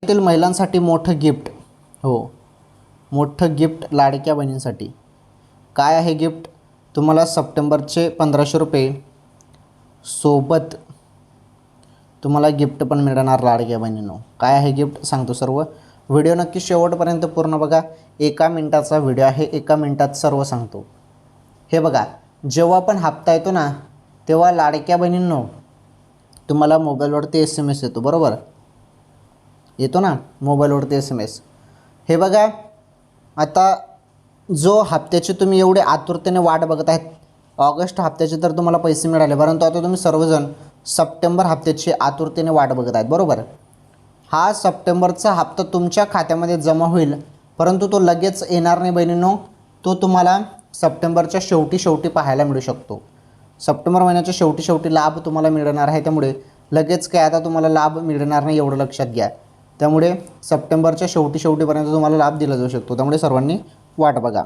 तील महिलांसाठी मोठं गिफ्ट. हो, मोठं गिफ्ट लाडक्या बहिणींसाठी. काय आहे गिफ्ट? तुम्हाला सप्टेंबरचे 1500 रुपये सोबत तुम्हाला गिफ्ट पण मिळणार लाडक्या बहिणींनो. काय आहे गिफ्ट सांगतो सर्व. व्हिडिओ नक्की शेवटपर्यंत पूर्ण बघा. 1 मिनिटाचा व्हिडिओ आहे, 1 मिनिटात सर्व सांगतो. हे बघा, जेव्हा पण हप्ता येतो ना तेव्हा लाडक्या बहिणींनो तुम्हाला मोबाईलवरती SMS येतो, बरोबर? येतो ना मोबाईलवरती SMS. हे बघा, आता जो हप्त्याची तुम्ही एवढे आतुरतेने वाट बघत आहेत, ऑगस्ट हप्त्याचे तर तुम्हाला पैसे मिळाले, परंतु आता तुम्ही सर्वजण सप्टेंबर हप्त्याची आतुरतेने वाट बघत आहेत, बरोबर? हा सप्टेंबरचा हप्ता तुमच्या खात्यामध्ये जमा होईल, परंतु तो लगेच येणार नाही बहिणींनो. तो तुम्हाला सप्टेंबरच्या शेवटी पाहायला मिळू शकतो. सप्टेंबर महिन्याच्या शेवटी लाभ तुम्हाला मिळणार आहे, त्यामुळे लगेच काय आता तुम्हाला लाभ मिळणार नाही, एवढं लक्षात घ्या. त्यामुळे सप्टेंबरच्या शेवटीपर्यंत तुम्हाला लाभ दिला जाऊ शकतो, त्यामुळे सर्वांनी वाट बघा.